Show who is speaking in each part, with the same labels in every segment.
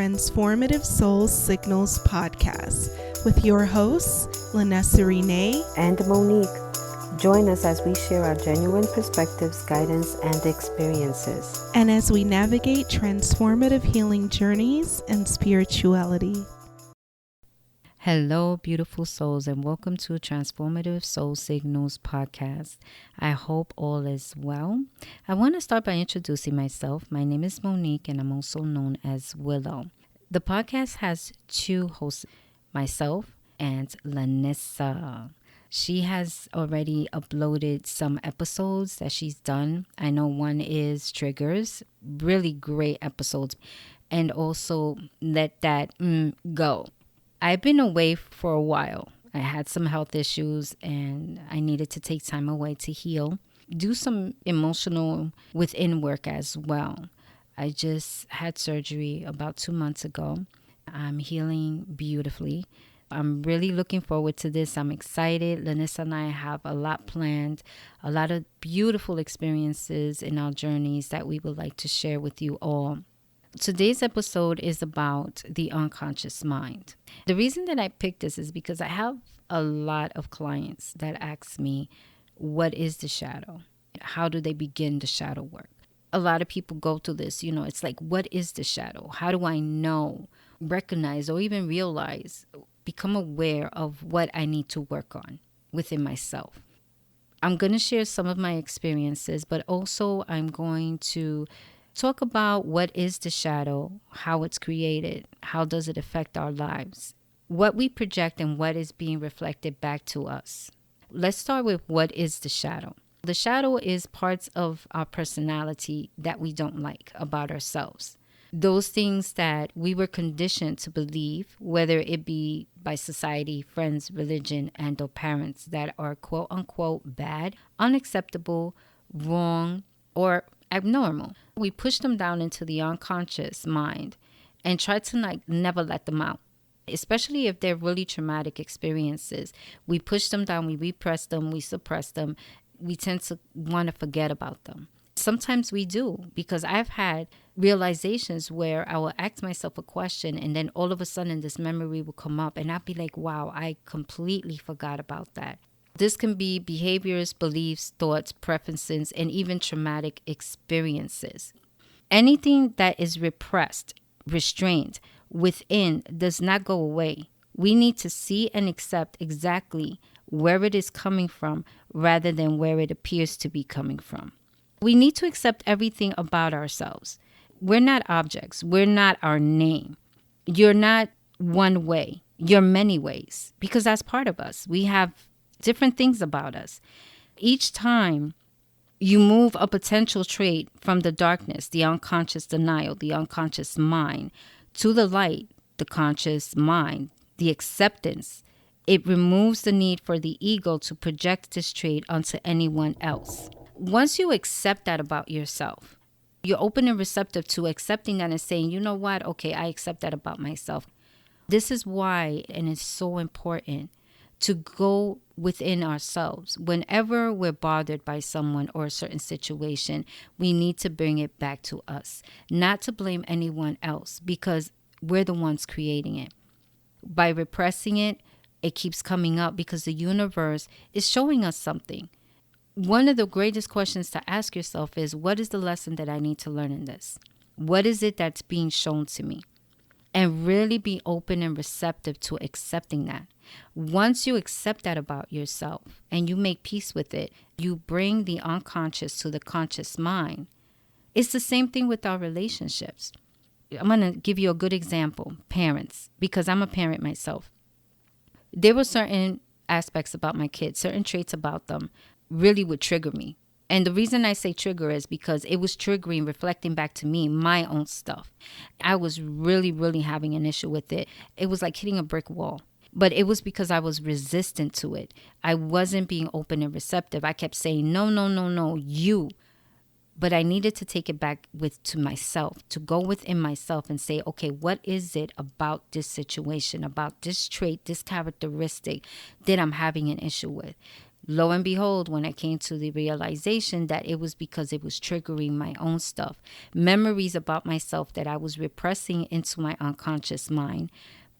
Speaker 1: Transformative Soul Signals podcast with your hosts, Lanessa Renee
Speaker 2: and Monique. Join us as we share our genuine perspectives, guidance, and experiences.
Speaker 1: and as we navigate transformative healing journeys and spirituality.
Speaker 3: Hello, beautiful souls, and welcome to Transformative Soul Signals podcast. I hope all is well. I want to start by introducing myself. My name is Monique, and I'm also known as Willow. The podcast has two hosts, myself and Lanessa. She has already uploaded some episodes that she's done. I know one is Triggers, really great episodes, and also Let That Go. I've been away for a while. I had some health issues and I needed to take time away to heal, do some emotional within work as well. I just had surgery about 2 months ago. I'm healing beautifully. I'm really looking forward to this. I'm excited. Lanessa and I have a lot planned, a lot of beautiful experiences in our journeys that we would like to share with you all. Today's episode is about the unconscious mind. The reason that I picked this is because I have a lot of clients that ask me, what is the shadow? How do they begin the shadow work? A lot of people go to this, it's like, what is the shadow? How do I know, recognize, or even realize, become aware of what I need to work on within myself? I'm going to share some of my experiences, but also I'm going to talk about what is the shadow, how it's created, how does it affect our lives, what we project and what is being reflected back to us. Let's start with what is the shadow. The shadow is parts of our personality that we don't like about ourselves. Those things that we were conditioned to believe, whether it be by society, friends, religion, and or parents, that are quote unquote bad, unacceptable, wrong, or abnormal. We push them down into the unconscious mind and try to never let them out, especially if they're really traumatic experiences. We push them down, we repress them, we suppress them. We tend to want to forget about them. Sometimes we do, because I've had realizations where I will ask myself a question and then all of a sudden this memory will come up and I'll be like, wow, I completely forgot about that. This can be behaviors, beliefs, thoughts, preferences, and even traumatic experiences. Anything that is repressed, restrained within does not go away. We need to see and accept exactly where it is coming from rather than where it appears to be coming from. We need to accept everything about ourselves. We're not objects. We're not our name. You're not one way. You're many ways, because that's part of us. We have different things about us. Each time you move a potential trait from the darkness, the unconscious denial, the unconscious mind, to the light, the conscious mind, the acceptance, it removes the need for the ego to project this trait onto anyone else. Once you accept that about yourself, you're open and receptive to accepting that and saying, you know what? Okay, I accept that about myself. This is why, and it's so important, to go within ourselves. Whenever we're bothered by someone or a certain situation, we need to bring it back to us, not to blame anyone else, because we're the ones creating it. By repressing it, it keeps coming up because the universe is showing us something. One of the greatest questions to ask yourself is, what is the lesson that I need to learn in this? What is it that's being shown to me? And really be open and receptive to accepting that. Once you accept that about yourself and you make peace with it, you bring the unconscious to the conscious mind. It's the same thing with our relationships. I'm going to give you a good example. Parents, because I'm a parent myself. There were certain aspects about my kids, certain traits about them really would trigger me. And the reason I say trigger is because it was triggering, reflecting back to me, my own stuff. I was really, really having an issue with it. It was like hitting a brick wall. But it was because I was resistant to it. I wasn't being open and receptive. I kept saying, no, no, no, no, you. But I needed to take it back to myself, to go within myself and say, okay, what is it about this situation, about this trait, this characteristic that I'm having an issue with? Lo and behold, when I came to the realization that it was because it was triggering my own stuff, memories about myself that I was repressing into my unconscious mind.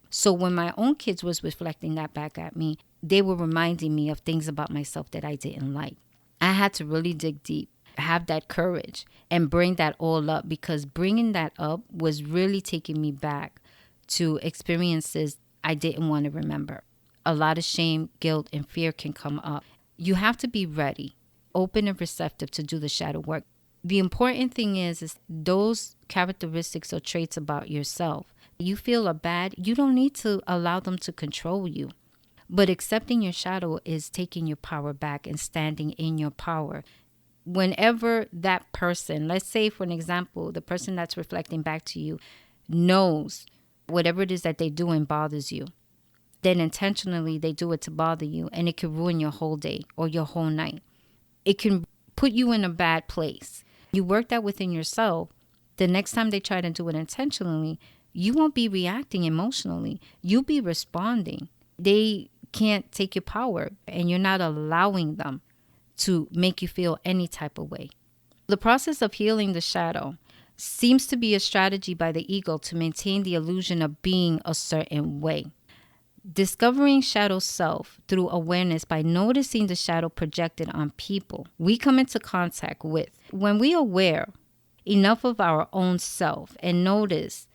Speaker 3: So when my own kids was reflecting that back at me, they were reminding me of things about myself that I didn't like. I had to really dig deep, have that courage, and bring that all up, because bringing that up was really taking me back to experiences I didn't want to remember. A lot of shame, guilt, and fear can come up. You have to be ready, open and receptive to do the shadow work. The important thing is those characteristics or traits about yourself. You feel are bad, you don't need to allow them to control you. But accepting your shadow is taking your power back and standing in your power. Whenever that person, let's say for an example, the person that's reflecting back to you knows whatever it is that they do and bothers you, then intentionally they do it to bother you, and it can ruin your whole day or your whole night. It can put you in a bad place. You work that within yourself. The next time they try to do it intentionally, you won't be reacting emotionally. You'll be responding. They can't take your power, and you're not allowing them to make you feel any type of way. The process of healing the shadow seems to be a strategy by the ego to maintain the illusion of being a certain way. Discovering shadow self through awareness by noticing the shadow projected on people we come into contact with. When we are aware enough of our own self and notice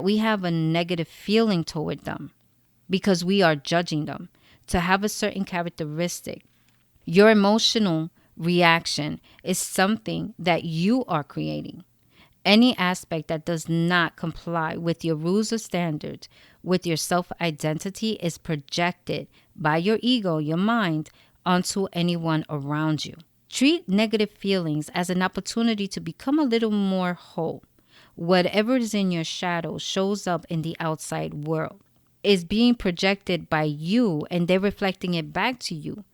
Speaker 3: we have a negative feeling toward them because we are judging them to have a certain characteristic, your emotional reaction is something that you are creating. Any aspect that does not comply with your rules or standards, with your self-identity, is projected by your ego, your mind, onto anyone around you. Treat negative feelings as an opportunity to become a little more whole. Whatever is in your shadow shows up in the outside world. Is being projected by you, and they're reflecting it back to you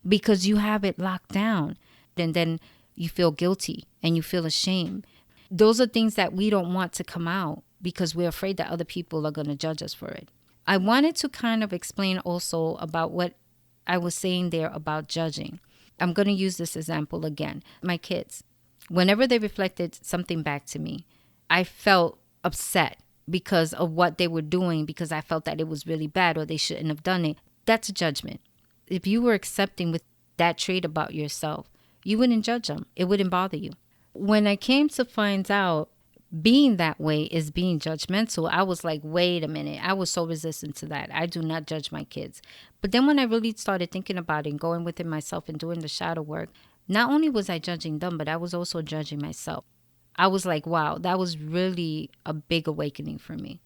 Speaker 3: because you have it locked down. And then you feel guilty and you feel ashamed. Those are things that we don't want to come out because we're afraid that other people are going to judge us for it. I wanted to kind of explain also about what I was saying there about judging. I'm going to use this example again. My kids, whenever they reflected something back to me, I felt upset because of what they were doing, because I felt that it was really bad or they shouldn't have done it. That's a judgment. If you were accepting with that trait about yourself, you wouldn't judge them. It wouldn't bother you. When I came to find out being that way is being judgmental, I was like, wait a minute. I was so resistant to that. I do not judge my kids. But then when I really started thinking about it and going within myself and doing the shadow work, not only was I judging them, but I was also judging myself. I was like, wow, that was really a big awakening for me.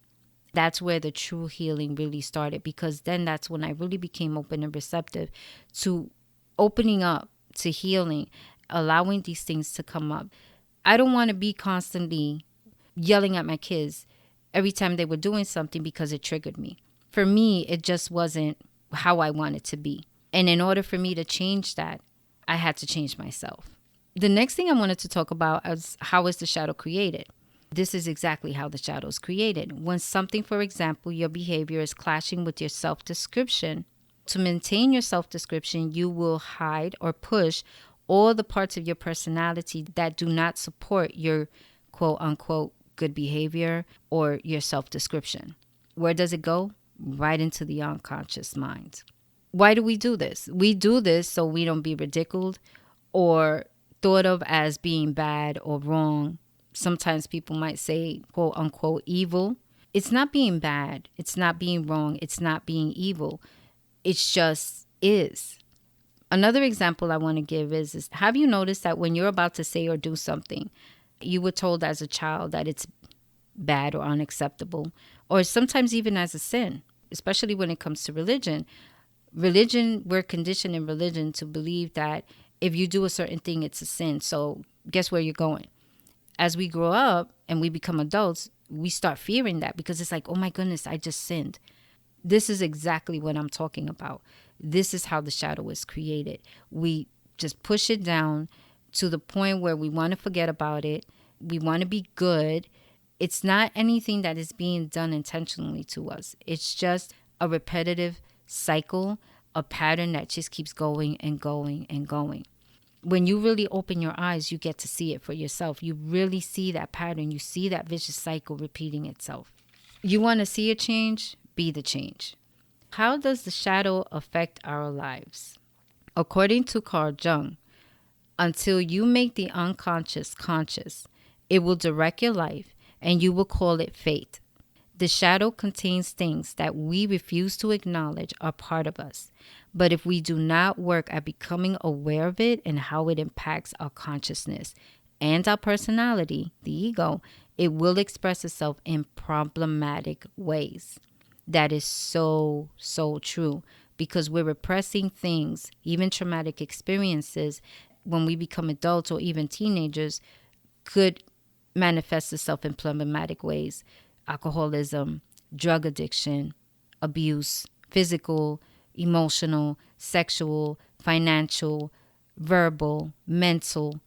Speaker 3: That's where the true healing really started, because then that's when I really became open and receptive to opening up to healing, allowing these things to come up. I don't want to be constantly yelling at my kids every time they were doing something because it triggered me. For me, it just wasn't how I wanted to be. And in order for me to change that, I had to change myself. The next thing I wanted to talk about is how is the shadow created? This is exactly how the shadow is created. When something, for example, your behavior is clashing with your self-description, to maintain your self-description, you will hide or push all the parts of your personality that do not support your quote unquote good behavior or your self-description. Where does it go? Right into the unconscious mind. Why do we do this? We do this so we don't be ridiculed or thought of as being bad or wrong. Sometimes people might say quote unquote evil. It's not being bad. It's not being wrong. It's not being evil. It just is. Another example I want to give is have you noticed that when you're about to say or do something, you were told as a child that it's bad or unacceptable, or sometimes even as a sin, especially when it comes to religion. We're conditioned in religion to believe that if you do a certain thing, it's a sin. So guess where you're going? As we grow up and we become adults, we start fearing that because it's like, oh my goodness, I just sinned. This is exactly what I'm talking about. This is how the shadow is created. We just push it down to the point where we want to forget about it. We want to be good. It's not anything that is being done intentionally to us. It's just a repetitive cycle a pattern that just keeps going and going and going. When you really open your eyes, you get to see it for yourself. You really see that pattern. You see that vicious cycle repeating itself. You want to see a change? Be the change. How does the shadow affect our lives? According to Carl Jung, until you make the unconscious conscious, it will direct your life and you will call it fate. The shadow contains things that we refuse to acknowledge are part of us. But if we do not work at becoming aware of it and how it impacts our consciousness and our personality, the ego, it will express itself in problematic ways. That is so, so true, because we're repressing things, even traumatic experiences, when we become adults or even teenagers, could manifest itself in problematic ways. Alcoholism, drug addiction, abuse, physical, emotional, sexual, financial, verbal, mental.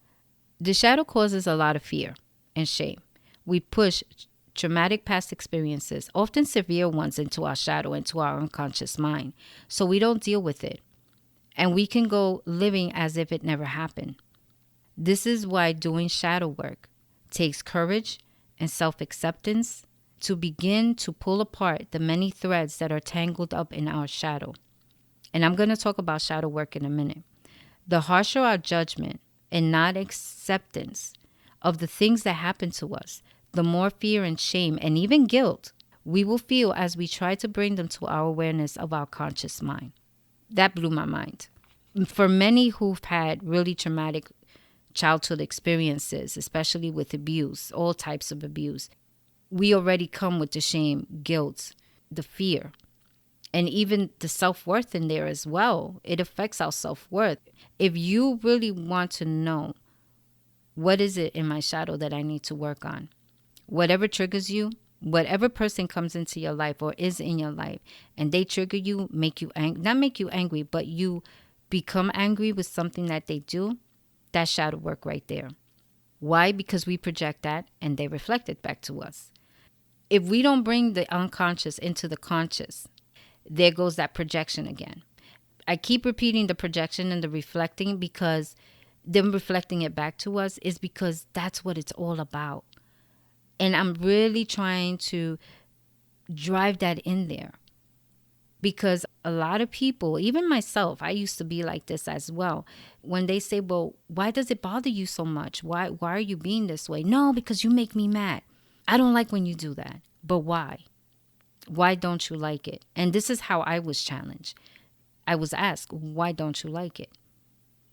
Speaker 3: The shadow causes a lot of fear and shame. We push traumatic past experiences, often severe ones, into our shadow, into our unconscious mind, so we don't deal with it. And we can go living as if it never happened. This is why doing shadow work takes courage and self-acceptance to begin to pull apart the many threads that are tangled up in our shadow. And I'm going to talk about shadow work in a minute. The harsher our judgment and not acceptance of the things that happen to us, the more fear and shame and even guilt we will feel as we try to bring them to our awareness of our conscious mind. That blew my mind. For many who've had really traumatic childhood experiences, especially with abuse, all types of abuse, we already come with the shame, guilt, the fear, and even the self-worth in there as well. It affects our self-worth. If you really want to know what is it in my shadow that I need to work on, whatever triggers you, whatever person comes into your life or is in your life and they trigger you, make you angry, not make you angry, but you become angry with something that they do, that's shadow work right there. Why? Because we project that and they reflect it back to us. If we don't bring the unconscious into the conscious, there goes that projection again. I keep repeating the projection and the reflecting because them reflecting it back to us is because that's what it's all about. And I'm really trying to drive that in there because a lot of people, even myself, I used to be like this as well. When they say, well, why does it bother you so much? Why are you being this way? No, because you make me mad. I don't like when you do that. But why? Why don't you like it? And this is how I was challenged. I was asked, why don't you like it?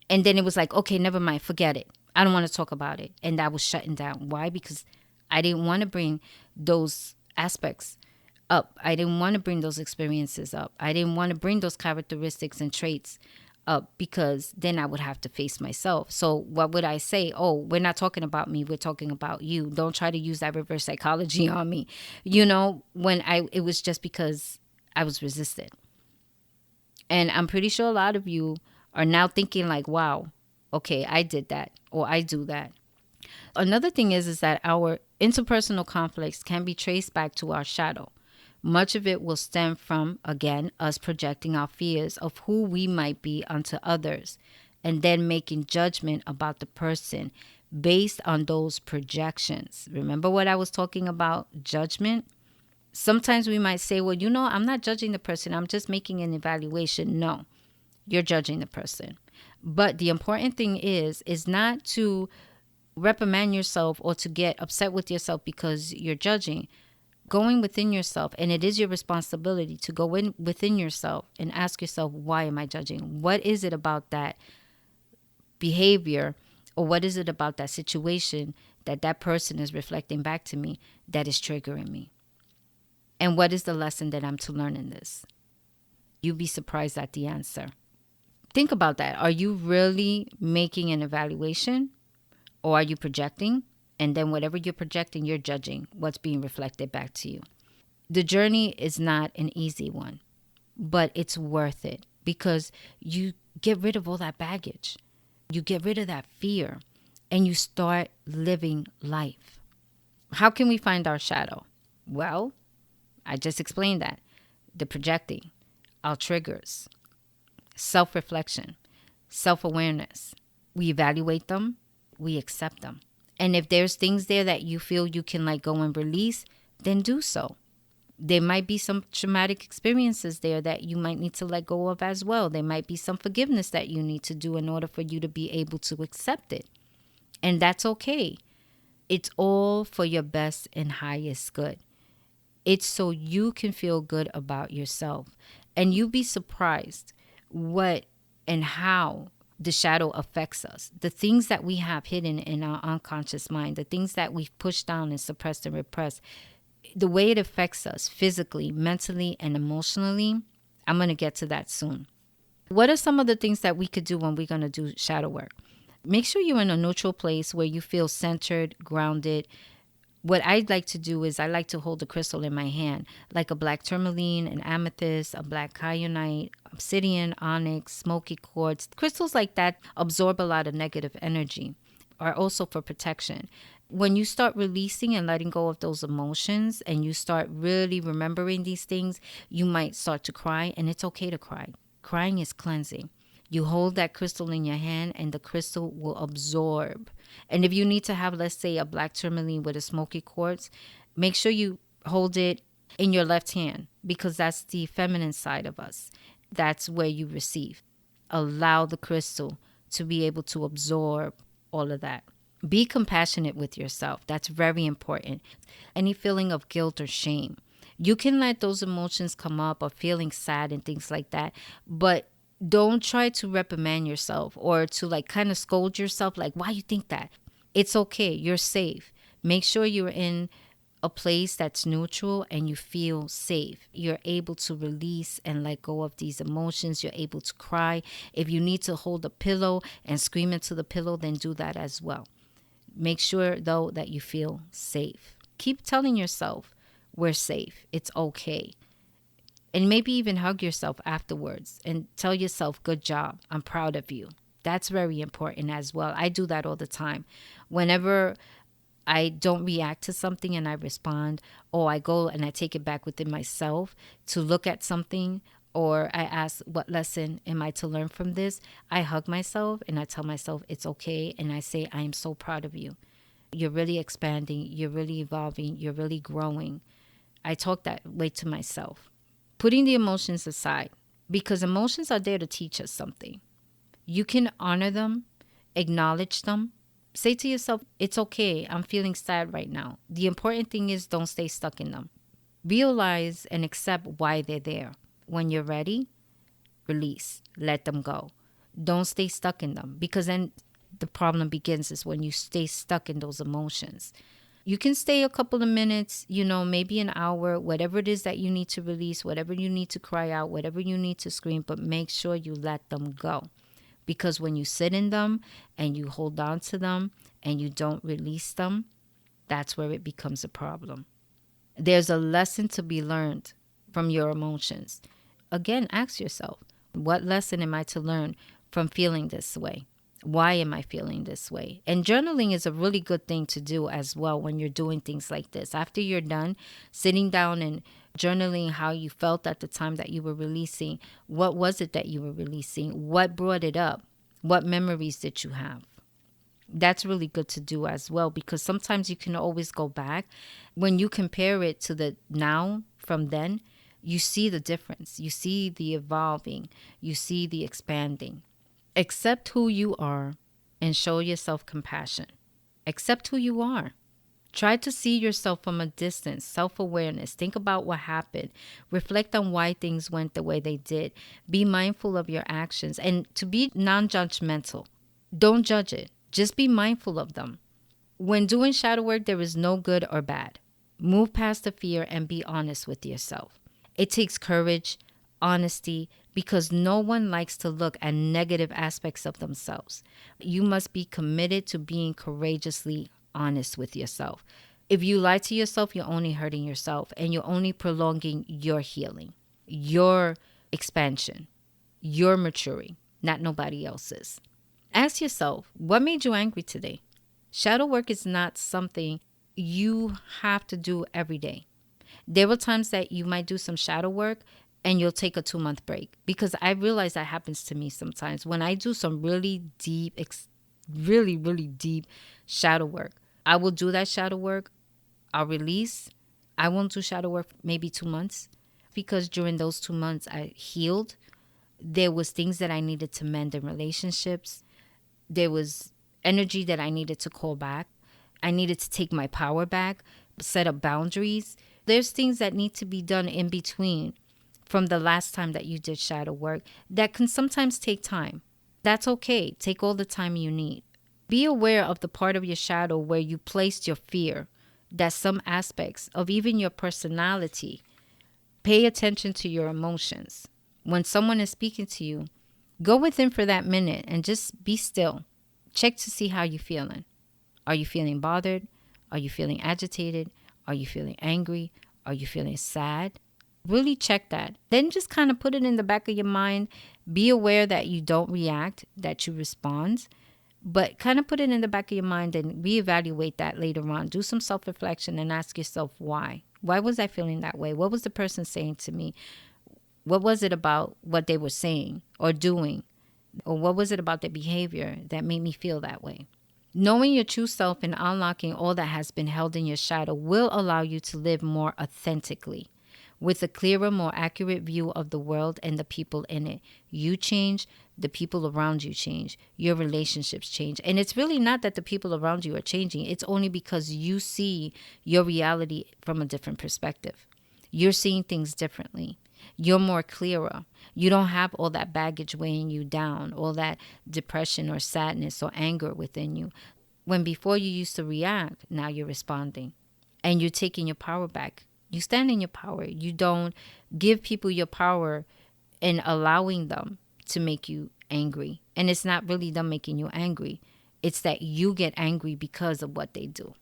Speaker 3: And then it was like, okay, never mind, forget it. I don't want to talk about it. And I was shutting down. Why? Because I didn't want to bring those aspects up. I didn't want to bring those experiences up. I didn't want to bring those characteristics and traits up because then I would have to face myself. So what would I say? Oh, we're not talking about me. We're talking about you. Don't try to use that reverse psychology on me. When it was just because I was resistant. And I'm pretty sure a lot of you are now thinking like, wow, okay, I did that or I do that. Another thing is that our interpersonal conflicts can be traced back to our shadow. Much of it will stem from, again, us projecting our fears of who we might be onto others and then making judgment about the person based on those projections. Remember what I was talking about, judgment? Sometimes we might say, well, I'm not judging the person. I'm just making an evaluation. No, you're judging the person. But the important thing is not to reprimand yourself or to get upset with yourself because you're judging. Going within yourself, and it is your responsibility to go in within yourself and ask yourself, why am I judging? What is it about that behavior, or what is it about that situation that person is reflecting back to me that is triggering me? And what is the lesson that I'm to learn in this? You'd be surprised at the answer. Think about that. Are you really making an evaluation, or are you projecting? And then whatever you're projecting, you're judging what's being reflected back to you. The journey is not an easy one, but it's worth it because you get rid of all that baggage. You get rid of that fear and you start living life. How can we find our shadow? Well, I just explained that. The projecting, our triggers, self-reflection, self-awareness. We evaluate them, we accept them. And if there's things there that you feel you can let go and release, then do so. There might be some traumatic experiences there that you might need to let go of as well. There might be some forgiveness that you need to do in order for you to be able to accept it. And that's okay. It's all for your best and highest good. It's so you can feel good about yourself. And you'd be surprised what and how the shadow affects us. The things that we have hidden in our unconscious mind, the things that we've pushed down and suppressed and repressed, the way it affects us physically, mentally, and emotionally. I'm going to get to that soon. What are some of the things that we could do when we're going to do shadow work? Make sure you're in a neutral place where you feel centered, grounded. What I'd like to do is I like to hold a crystal in my hand, like a black tourmaline, an amethyst, a black kyanite, obsidian, onyx, smoky quartz. Crystals like that absorb a lot of negative energy, are also for protection. When you start releasing and letting go of those emotions and you start really remembering these things, you might start to cry, and it's okay to cry. Crying is cleansing. You hold that crystal in your hand and the crystal will absorb. And if you need to have, let's say, a black tourmaline with a smoky quartz, make sure you hold it in your left hand because that's the feminine side of us. That's where you receive. Allow the crystal to be able to absorb all of that. Be compassionate with yourself. That's very important. Any feeling of guilt or shame. You can let those emotions come up or feeling sad and things like that, but don't try to reprimand yourself or to kind of scold yourself like, why you think that? It's okay. You're safe. Make sure you're in a place that's neutral and you feel safe. You're able to release and let go of these emotions. You're able to cry. If you need to hold a pillow and scream into the pillow, then do that as well. Make sure, though, that you feel safe. Keep telling yourself, we're safe. It's okay. And maybe even hug yourself afterwards and tell yourself, good job. I'm proud of you. That's very important as well. I do that all the time. Whenever I don't react to something and I respond, or I go and I take it back within myself to look at something, or I ask, what lesson am I to learn from this? I hug myself and I tell myself it's okay. And I say, I am so proud of you. You're really expanding. You're really evolving. You're really growing. I talk that way to myself. Putting the emotions aside, because emotions are there to teach us something. You can honor them, acknowledge them. Say to yourself, it's okay. I'm feeling sad right now. The important thing is don't stay stuck in them. Realize and accept why they're there. When you're ready, release, let them go. Don't stay stuck in them, because then the problem begins is when you stay stuck in those emotions. You can stay a couple of minutes, maybe an hour, whatever it is that you need to release, whatever you need to cry out, whatever you need to scream, but make sure you let them go. Because when you sit in them and you hold on to them and you don't release them, that's where it becomes a problem. There's a lesson to be learned from your emotions. Again, ask yourself, what lesson am I to learn from feeling this way? Why am I feeling this way? And journaling is a really good thing to do as well when you're doing things like this. After you're done, sitting down and journaling how you felt at the time that you were releasing. What was it that you were releasing? What brought it up? What memories did you have? That's really good to do as well, because sometimes you can always go back. When you compare it to the now from then, you see the difference. You see the evolving. You see the expanding. Accept who you are and show yourself compassion. Accept who you are. Try to see yourself from a distance, self-awareness. Think about what happened. Reflect on why things went the way they did. Be mindful of your actions and to be non-judgmental. Don't judge it. Just be mindful of them. When doing shadow work, there is no good or bad. Move past the fear and be honest with yourself. It takes courage, honesty, because no one likes to look at negative aspects of themselves. You must be committed to being courageously honest with yourself. If you lie to yourself, you're only hurting yourself and you're only prolonging your healing, your expansion, your maturing, not nobody else's. Ask yourself, what made you angry today? Shadow work is not something you have to do every day. There were times that you might do some shadow work and you'll take a 2-month break. Because I realize that happens to me sometimes. When I do some really deep, really, really deep shadow work, I will do that shadow work. I'll release. I won't do shadow work maybe 2 months, because during those 2 months I healed. There was things that I needed to mend in relationships. There was energy that I needed to call back. I needed to take my power back, set up boundaries. There's things that need to be done in between from the last time that you did shadow work that can sometimes take time. That's okay. Take all the time you need. Be aware of the part of your shadow where you placed your fear, that some aspects of even your personality. Pay attention to your emotions. When someone is speaking to you, go within for that minute and just be still. Check to see how you're feeling. Are you feeling bothered? Are you feeling agitated? Are you feeling angry? Are you feeling sad? Really check that. Then just kind of put it in the back of your mind. Be aware that you don't react, that you respond. But kind of put it in the back of your mind and reevaluate that later on. Do some self-reflection and ask yourself why. Why was I feeling that way? What was the person saying to me? What was it about what they were saying or doing? Or what was it about their behavior that made me feel that way? Knowing your true self and unlocking all that has been held in your shadow will allow you to live more authentically, with a clearer, more accurate view of the world and the people in it. You change, the people around you change, your relationships change. And it's really not that the people around you are changing. It's only because you see your reality from a different perspective. You're seeing things differently. You're more clearer. You don't have all that baggage weighing you down, all that depression or sadness or anger within you. When before you used to react, now you're responding and you're taking your power back. You stand in your power. You don't give people your power and allowing them to make you angry. And it's not really them making you angry. It's that you get angry because of what they do.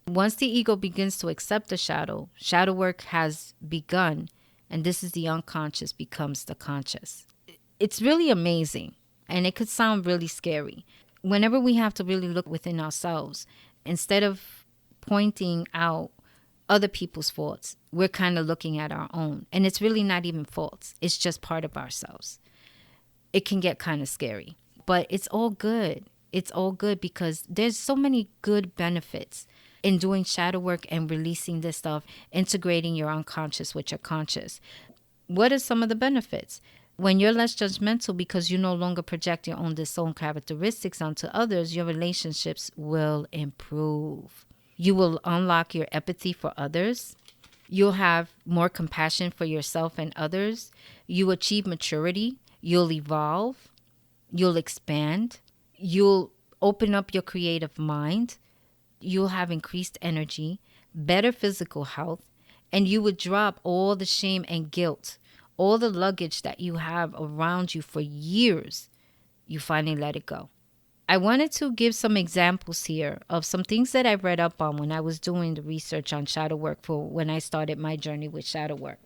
Speaker 3: Once the ego begins to accept the shadow work has begun. And this is the unconscious becomes the conscious. It's really amazing. And it could sound really scary. Whenever we have to really look within ourselves, instead of pointing out other people's faults, we're kind of looking at our own. And it's really not even faults. It's just part of ourselves. It can get kind of scary. But it's all good. It's all good because there's so many good benefits in doing shadow work and releasing this stuff, integrating your unconscious with your conscious. What are some of the benefits? When you're less judgmental because you no longer project your own disowned characteristics onto others, your relationships will improve. You will unlock your empathy for others. You'll have more compassion for yourself and others. You achieve maturity. You'll evolve. You'll expand. You'll open up your creative mind. You'll have increased energy, better physical health, and you would drop all the shame and guilt, all the luggage that you have around you for years. You finally let it go. I wanted to give some examples here of some things that I read up on when I was doing the research on shadow work for when I started my journey with shadow work.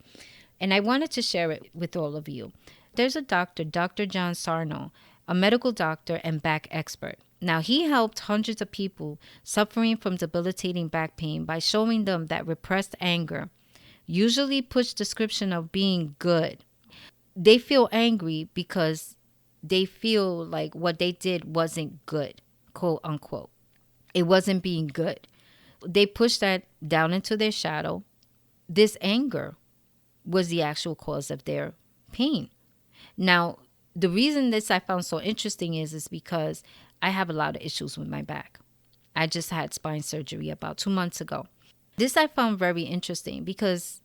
Speaker 3: And I wanted to share it with all of you. There's a doctor, Dr. John Sarno, a medical doctor and back expert. Now, he helped hundreds of people suffering from debilitating back pain by showing them that repressed anger usually puts description of being good. They feel angry because they feel like what they did wasn't good, quote unquote. It wasn't being good. They push that down into their shadow. This anger was the actual cause of their pain. Now, the reason this I found so interesting is because I have a lot of issues with my back. I just had spine surgery about 2 months ago. This I found very interesting because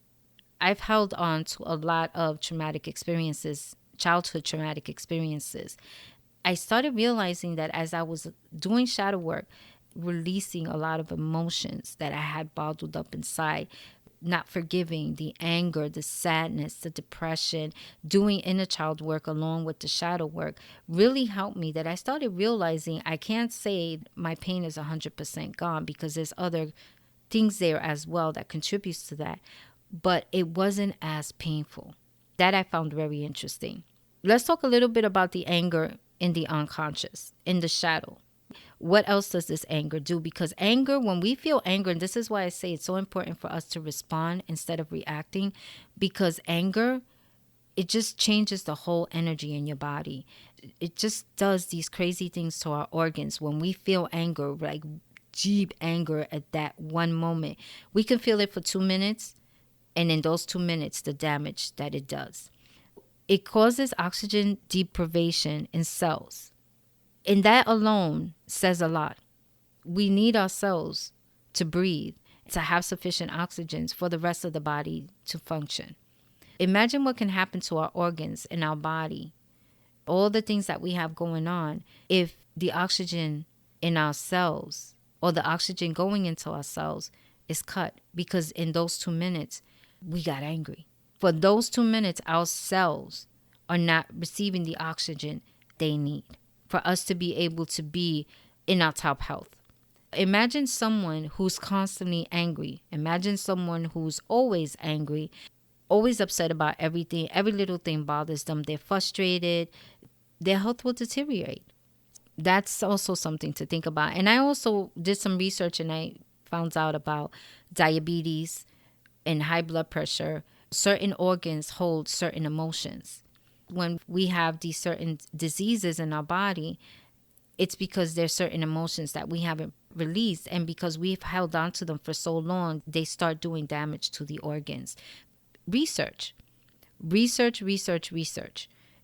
Speaker 3: I've held on to a lot of traumatic experiences, childhood traumatic experiences. I started realizing that as I was doing shadow work, releasing a lot of emotions that I had bottled up inside, not forgiving, the anger, the sadness, the depression, doing inner child work along with the shadow work really helped me, that I started realizing I can't say my pain is 100% gone because there's other things there as well that contributes to that. But it wasn't as painful. That I found very interesting. Let's talk a little bit about the anger in the unconscious, in the shadow. What else does this anger do? Because anger, when we feel anger, and this is why I say it's so important for us to respond instead of reacting, because anger it just changes the whole energy in your body. It just does these crazy things to our organs. When we feel anger, like deep anger at that one moment, we can feel it for 2 minutes. And in those 2 minutes, the damage that it does. It causes oxygen deprivation in cells. And that alone says a lot. We need our cells to breathe, to have sufficient oxygen for the rest of the body to function. Imagine what can happen to our organs in our body, all the things that we have going on, if the oxygen in our cells or the oxygen going into our cells is cut, because in those 2 minutes, we got angry. For those 2 minutes, our cells are not receiving the oxygen they need for us to be able to be in our top health. Imagine someone who's constantly angry. Imagine someone who's always angry, always upset about everything. Every little thing bothers them. They're frustrated. Their health will deteriorate. That's also something to think about. And I also did some research and I found out about diabetes and high blood pressure. Certain organs hold certain emotions. When we have these certain diseases in our body, it's because there's certain emotions that we haven't released. And because we've held on to them for so long, they start doing damage to the organs. Research.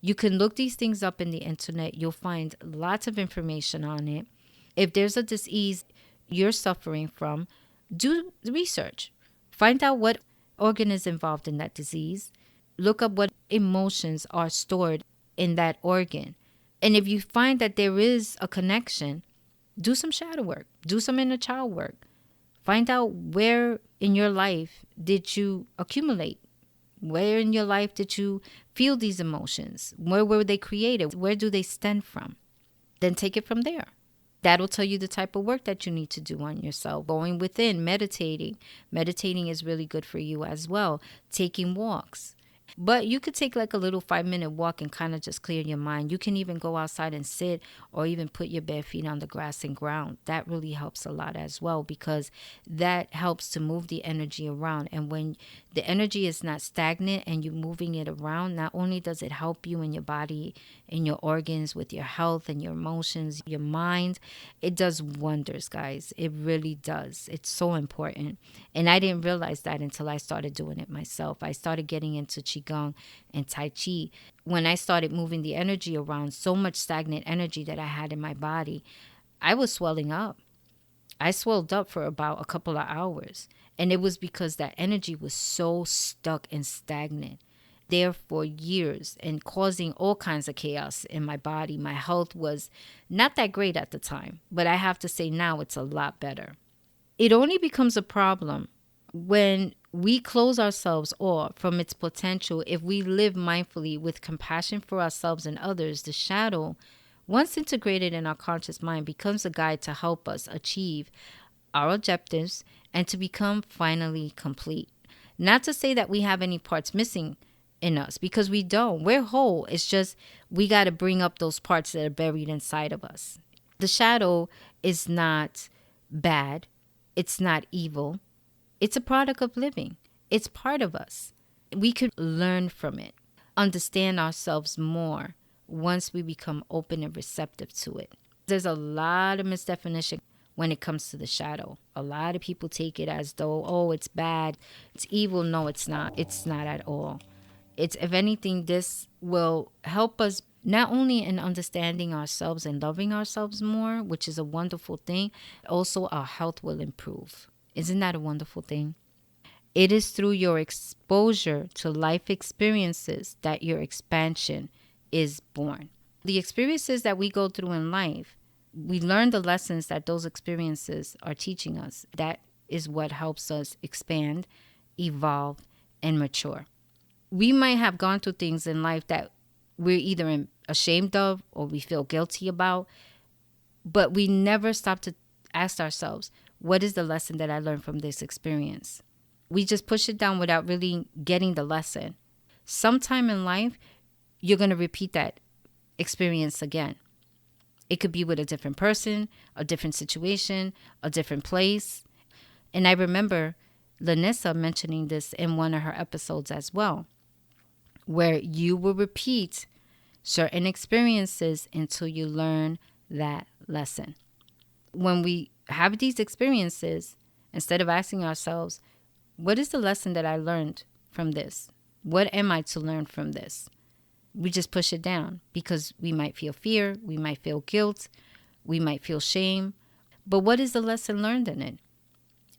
Speaker 3: You can look these things up in the internet. You'll find lots of information on it. If there's a disease you're suffering from, do research. Find out what organ is involved in that disease. Look up what emotions are stored in that organ. And if you find that there is a connection, do some shadow work. Do some inner child work. Find out where in your life did you accumulate. Where in your life did you feel these emotions? Where were they created? Where do they stem from? Then take it from there. That'll tell you the type of work that you need to do on yourself. Going within, meditating. Meditating is really good for you as well. Taking walks. But you could take like a little 5-minute walk and kind of just clear your mind. You can even go outside and sit or even put your bare feet on the grass and ground. That really helps a lot as well, because that helps to move the energy around. And when the energy is not stagnant and you're moving it around, not only does it help you in your body, in your organs, with your health and your emotions, your mind, it does wonders, guys. It really does. It's so important. And I didn't realize that until I started doing it myself. I started getting into Qigong and Tai Chi. When I started moving the energy around, so much stagnant energy that I had in my body, I was swelling up. I swelled up for about a couple of hours. And it was because that energy was so stuck and stagnant there for years and causing all kinds of chaos in my body. My health was not that great at the time, but I have to say now it's a lot better. It only becomes a problem when we close ourselves off from its potential. If we live mindfully with compassion for ourselves and others, the shadow, once integrated in our conscious mind, becomes a guide to help us achieve our objectives and to become finally complete. Not to say that we have any parts missing in us, because we don't. We're whole. It's just we got to bring up those parts that are buried inside of us. The shadow is not bad. It's not evil. It's a product of living. It's part of us. We could learn from it, understand ourselves more once we become open and receptive to it. There's a lot of misdefinition when it comes to the shadow. A lot of people take it as though, oh, it's bad, it's evil. No, it's not. It's not at all. It's, if anything, this will help us not only in understanding ourselves and loving ourselves more, which is a wonderful thing, also our health will improve. Isn't that a wonderful thing? It is through your exposure to life experiences that your expansion is born. The experiences that we go through in life, we learn the lessons that those experiences are teaching us. That is what helps us expand, evolve, and mature. We might have gone through things in life that we're either ashamed of or we feel guilty about, but we never stop to ask ourselves, what is the lesson that I learned from this experience? We just push it down without really getting the lesson. Sometime in life, you're going to repeat that experience again. It could be with a different person, a different situation, a different place. And I remember Lanessa mentioning this in one of her episodes as well. where you will repeat certain experiences until you learn that lesson. When we have these experiences, instead of asking ourselves, what is the lesson that I learned from this? What am I to learn from this? We just push it down because we might feel fear, we might feel guilt, we might feel shame. But what is the lesson learned in it?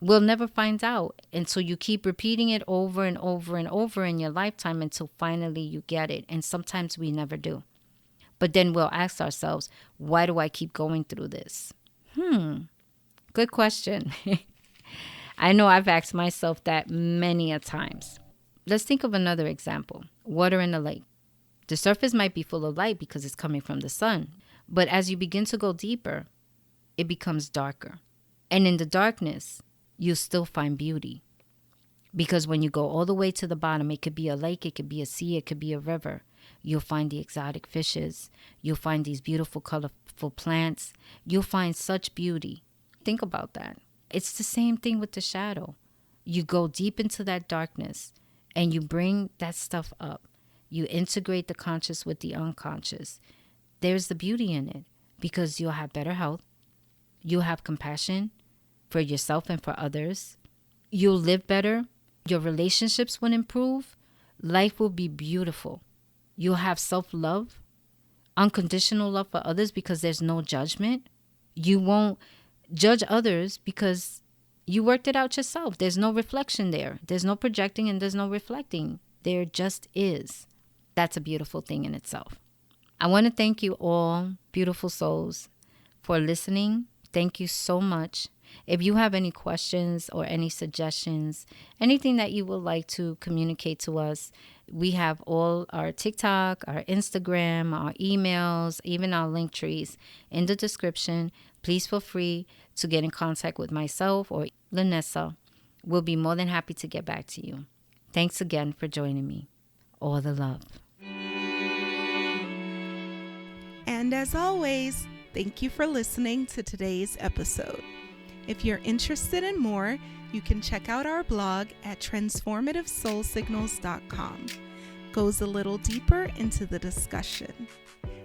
Speaker 3: We'll never find out until you keep repeating it over and over and over in your lifetime until finally you get it. And sometimes we never do. But then we'll ask ourselves, why do I keep going through this? Good question. I know I've asked myself that many a times. Let's think of another example. Water in a lake. The surface might be full of light because it's coming from the sun. But as you begin to go deeper, it becomes darker. And in the darkness, you still find beauty. Because when you go all the way to the bottom, it could be a lake, it could be a sea, it could be a river. You'll find the exotic fishes. You'll find these beautiful, colorful plants. You'll find such beauty. Think about that. It's the same thing with the shadow. You go deep into that darkness and you bring that stuff up. You integrate the conscious with the unconscious. There's the beauty in it because you'll have better health. You'll have compassion for yourself and for others. You'll live better. Your relationships will improve. Life will be beautiful. You'll have self-love, unconditional love for others because there's no judgment. You won't judge others because you worked it out yourself. There's no reflection there. There's no projecting and there's no reflecting. There just is. That's a beautiful thing in itself. I want to thank you all, beautiful souls, for listening. Thank you so much. If you have any questions or any suggestions, anything that you would like to communicate to us, we have all our TikTok, our Instagram, our emails, even our link trees in the description. Please feel free to get in contact with myself or Lanessa. We'll be more than happy to get back to you. Thanks again for joining me. All the love.
Speaker 1: And as always, thank you for listening to today's episode. If you're interested in more, you can check out our blog at transformativesoulsignals.com. Goes a little deeper into the discussion.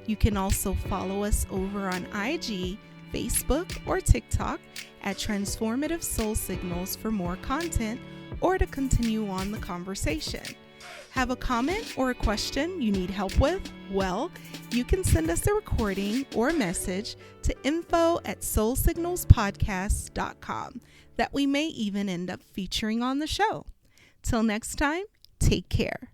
Speaker 1: You can also follow us over on IG, Facebook, or TikTok at Transformative Soul Signals for more content or to continue on the conversation. Have a comment or a question you need help with? Well, you can send us a recording or message to info@soulsignalspodcast.com that we may even end up featuring on the show. Till next time, take care.